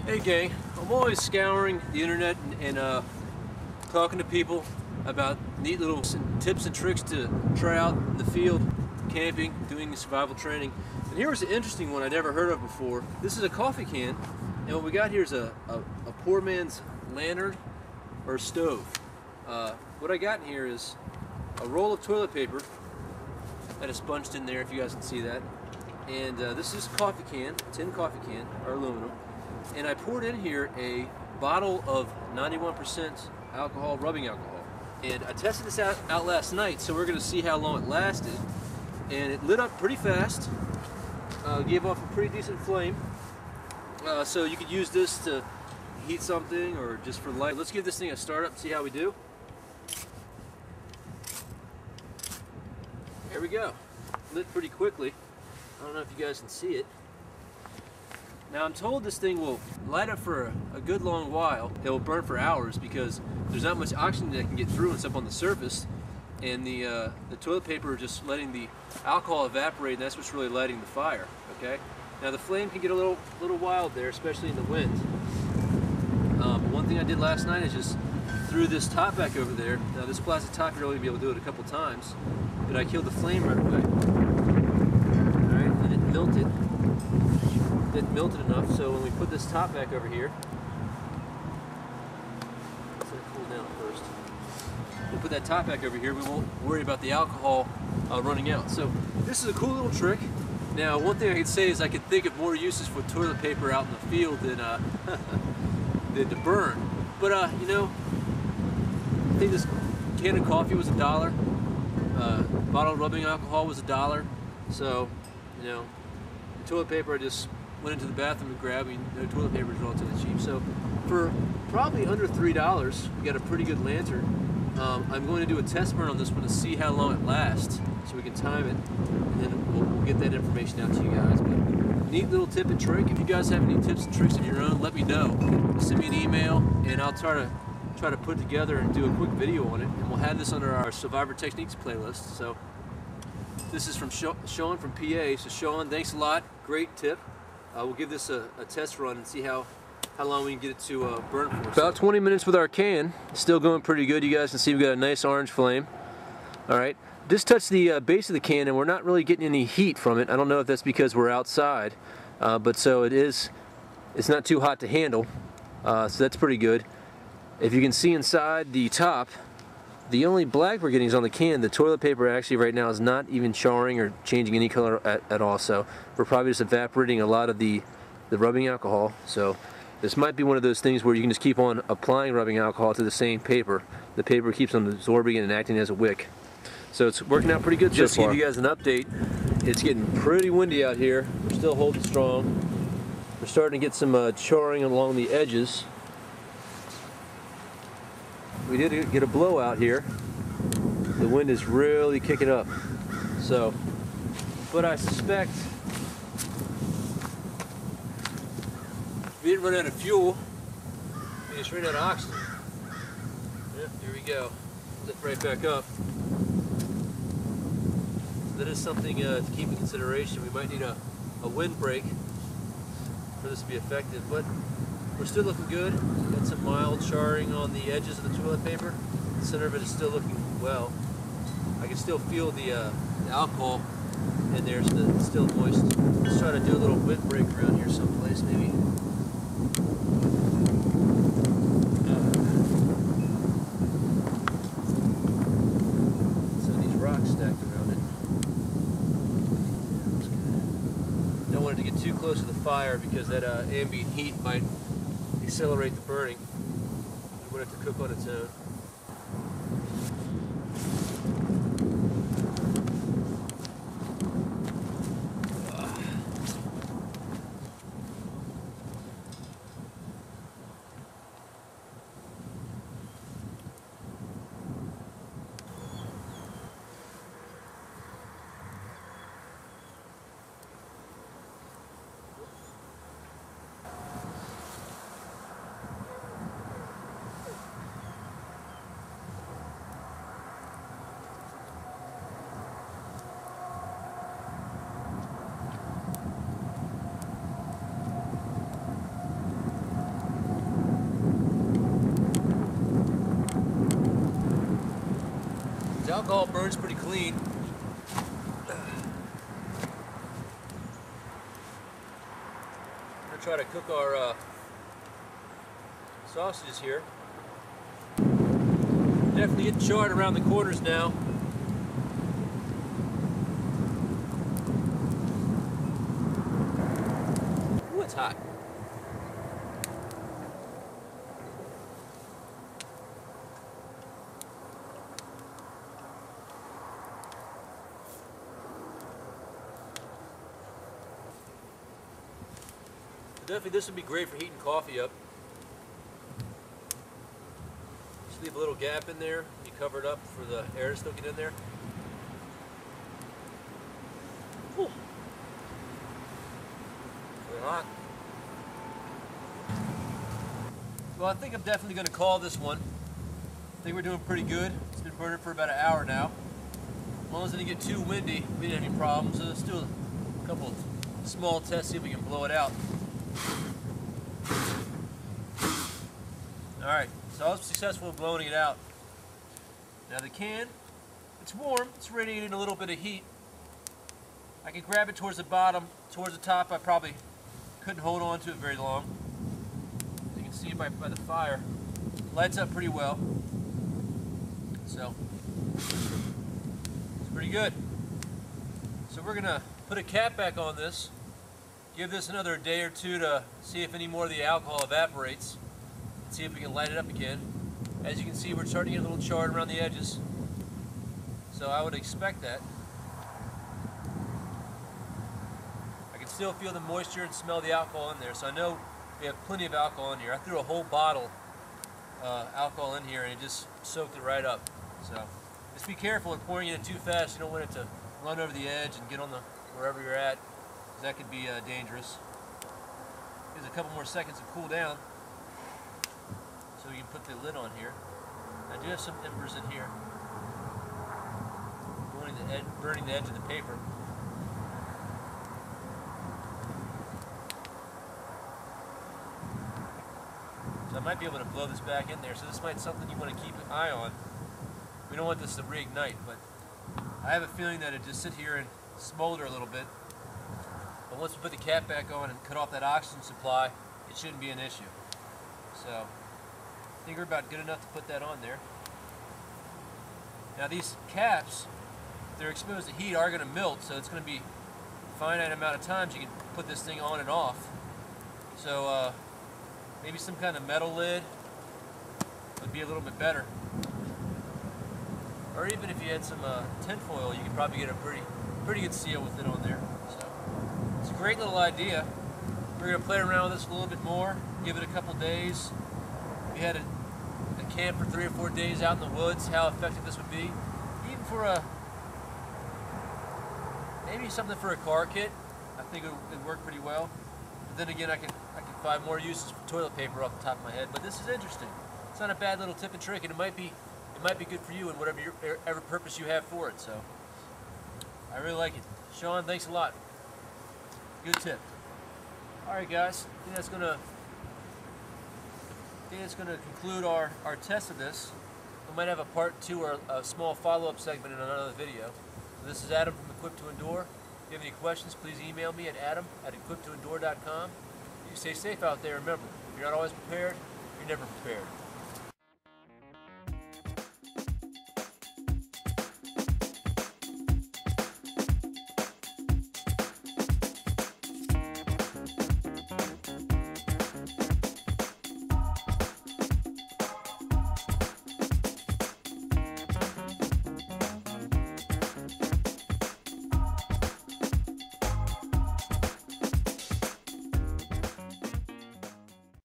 Hey gang, I'm always scouring the internet and talking to people about neat little tips and tricks to try out in the field, camping, doing survival training. And here was an interesting one I never heard of before. This is a coffee can, and what we got here is a poor man's lantern or stove. What I got in here is a roll of toilet paper that is sponged in there, if you guys can see that. And this is a coffee can, tin coffee can, or aluminum. And I poured in here a bottle of 91% alcohol, rubbing alcohol. And I tested this out last night, so we're going to see how long it lasted. And it lit up pretty fast, gave off a pretty decent flame. So you could use this to heat something or just for light. Let's give this thing a start up and see how we do. There we go. Lit pretty quickly. I don't know if you guys can see it. Now I'm told this thing will light up for a good long while. It will burn for hours because there's not much oxygen that can get through and it's up on the surface. And the toilet paper is just letting the alcohol evaporate, and that's what's really lighting the fire, okay? Now the flame can get a little wild there, especially in the wind. One thing I did last night is just threw this top back over there. Now this plastic top, you're only be able to do it a couple times, but I killed the flame right away. Alright, and it melted. It melted enough, so when we put this top back over here, let's let it cool down first. We'll put that top back over here, we won't worry about the alcohol running out. So this is a cool little trick. Now one thing I could say is I could think of more uses for toilet paper out in the field than, than to burn. But you know, I think this can of coffee was $1. Bottle of rubbing alcohol was $1. So, you know, toilet paper I just went into the bathroom and grabbed. Toilet paper is relatively cheap. So for probably under $3, we got a pretty good lantern. I'm going to do a test burn on this one to see how long it lasts, so we can time it, and then we'll get that information out to you guys. But neat little tip and trick. If you guys have any tips and tricks of your own, let me know. Send me an email, and I'll try to put together and do a quick video on it. And we'll have this under our Survivor Techniques playlist. So this is from Sean from PA. So Sean, thanks a lot. Great tip. We'll give this a test run and see how long we can get it to burn for. About 20 minutes with our can. Still going pretty good. You guys can see we've got a nice orange flame. Alright, just touched the base of the can and we're not really getting any heat from it. I don't know if that's because we're outside, but so it's not too hot to handle, so that's pretty good. If you can see inside the top, the only black we're getting is on the can. The toilet paper actually right now is not even charring or changing any color at all, so we're probably just evaporating a lot of the rubbing alcohol. So this might be one of those things where you can just keep on applying rubbing alcohol to the same paper. The paper keeps on absorbing and acting as a wick. So it's working out pretty good so far. Just to give you guys an update, it's getting pretty windy out here. We're still holding strong. We're starting to get some charring along the edges. We did get a blowout here. The wind is really kicking up. So, but I suspect we didn't run out of fuel. We just ran out of oxygen. Yep, here we go. Lift right back up. So that is something to keep in consideration. We might need a windbreak for this to be effective, but we're still looking good. Got some mild charring on the edges of the toilet paper. The center of it is still looking well. I can still feel the alcohol in there, so that it's still moist. Let's try to do a little windbreak around here someplace, maybe. So these rocks stacked around it. Don't want it to get too close to the fire because that ambient heat might accelerate the burning. We want it to cook on its own. alcohol burns pretty clean. I'm gonna try to cook our sausages here. Definitely getting charred around the corners now. Ooh, it's hot. Definitely this would be great for heating coffee up. Just leave a little gap in there, be covered up for the air to still get in there. Whew. Really hot. Well, I think I'm definitely going to call this one. I think we're doing pretty good. It's been burning for about an hour now. As long as it didn't get too windy, we didn't have any problems. So let's do a couple of small tests, see if we can blow it out. Alright, so I was successful in blowing it out. Now the can, it's warm, it's radiating a little bit of heat. I can grab it towards the bottom, towards the top. I probably couldn't hold on to it very long. You can see by the fire, lights up pretty well. So, it's pretty good. So we're gonna put a cap back on this, give this another day or two to see if any more of the alcohol evaporates. See if we can light it up again. As you can see, we're starting to get a little charred around the edges. So I would expect that. I can still feel the moisture and smell the alcohol in there. So I know we have plenty of alcohol in here. I threw a whole bottle alcohol in here and it just soaked it right up. So just be careful in pouring it in too fast. You don't want it to run over the edge and get on the wherever you're at, because that could be dangerous. Gives a couple more seconds to cool down. So we can put the lid on here. I do have some embers in here, burning the edge of the paper. So I might be able to blow this back in there. So this might be something you want to keep an eye on. We don't want this to reignite, but I have a feeling that it just sit here and smolder a little bit. But once we put the cap back on and cut off that oxygen supply, it shouldn't be an issue. So I think we're about good enough to put that on there. Now these caps, if they're exposed to heat, are going to melt, so it's going to be a finite amount of times you can put this thing on and off. So maybe some kind of metal lid would be a little bit better. Or even if you had some tin foil, you could probably get a pretty good seal with it on there. So it's a great little idea. We're going to play around with this a little bit more, give it a couple days. We had a camp for 3 or 4 days out in the woods, how effective this would be. Even for maybe something for a car kit, I think it would work pretty well. But then again, I can find more uses for toilet paper off the top of my head. But this is interesting. It's not a bad little tip and trick, and it might be good for you in whatever purpose you have for it. So I really like it. Sean, thanks a lot. Good tip. All right, guys. I think that's going to conclude our test of this. We might have a part 2 or a small follow-up segment in another video. So this is Adam from Equip to Endure. If you have any questions, please email me at adam@equiptoendure.com. You stay safe out there. Remember, if you're not always prepared, you're never prepared.